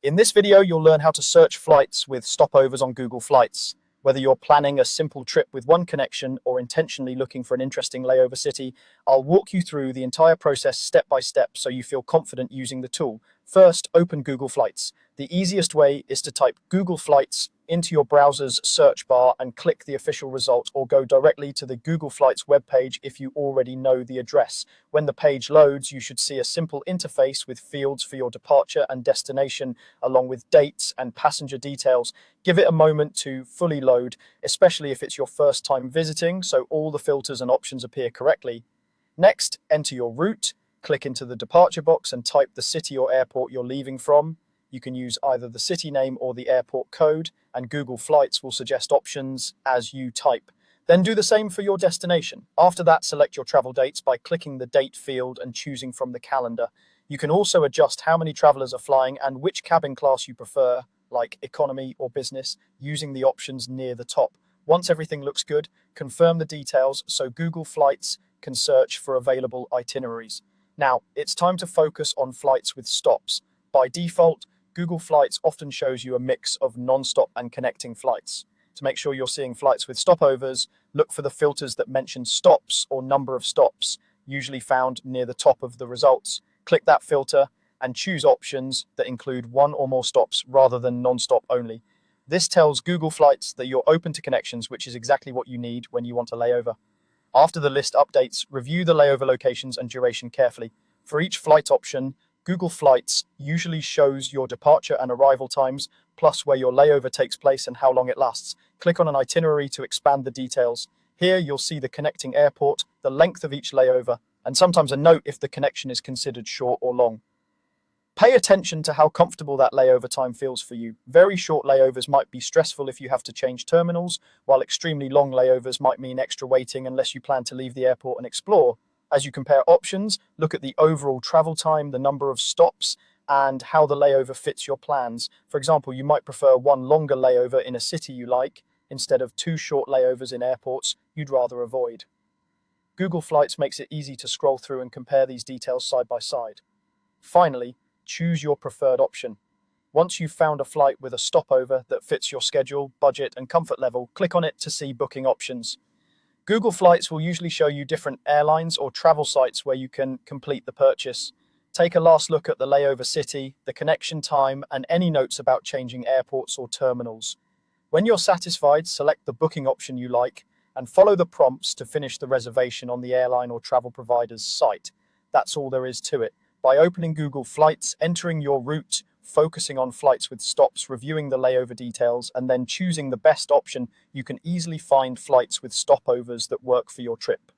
In this video, you'll learn how to search flights with stopovers on Google Flights. Whether you're planning a simple trip with one connection or intentionally looking for an interesting layover city, I'll walk you through the entire process step by step so you feel confident using the tool. First, open Google Flights. The easiest way is to type Google Flights into your browser's search bar and click the official result, or go directly to the Google Flights webpage if you already know the address. When the page loads, you should see a simple interface with fields for your departure and destination, along with dates and passenger details. Give it a moment to fully load, especially if it's your first time visiting, so all the filters and options appear correctly. Next, enter your route. Click into the departure box and type the city or airport you're leaving from. You can use either the city name or the airport code, and Google Flights will suggest options as you type. Then do the same for your destination. After that, select your travel dates by clicking the date field and choosing from the calendar. You can also adjust how many travelers are flying and which cabin class you prefer, like economy or business, using the options near the top. Once everything looks good, confirm the details so Google Flights can search for available itineraries. Now, it's time to focus on flights with stops. By default, Google Flights often shows you a mix of non-stop and connecting flights. To make sure you're seeing flights with stopovers, look for the filters that mention stops or number of stops, usually found near the top of the results. Click that filter and choose options that include one or more stops rather than non-stop only. This tells Google Flights that you're open to connections, which is exactly what you need when you want a layover. After the list updates, review the layover locations and duration carefully. For each flight option, Google Flights usually shows your departure and arrival times, plus where your layover takes place and how long it lasts. Click on an itinerary to expand the details. Here you'll see the connecting airport, the length of each layover, and sometimes a note if the connection is considered short or long. Pay attention to how comfortable that layover time feels for you. Very short layovers might be stressful if you have to change terminals, while extremely long layovers might mean extra waiting unless you plan to leave the airport and explore. As you compare options, look at the overall travel time, the number of stops, and how the layover fits your plans. For example, you might prefer one longer layover in a city you like, instead of two short layovers in airports you'd rather avoid. Google Flights makes it easy to scroll through and compare these details side by side. Finally, choose your preferred option. Once you've found a flight with a stopover that fits your schedule, budget, and comfort level, click on it to see booking options. Google Flights will usually show you different airlines or travel sites where you can complete the purchase. Take a last look at the layover city, the connection time, and any notes about changing airports or terminals. When you're satisfied, select the booking option you like and follow the prompts to finish the reservation on the airline or travel provider's site. That's all there is to it. By opening Google Flights, entering your route, focusing on flights with stops, reviewing the layover details, and then choosing the best option, you can easily find flights with stopovers that work for your trip.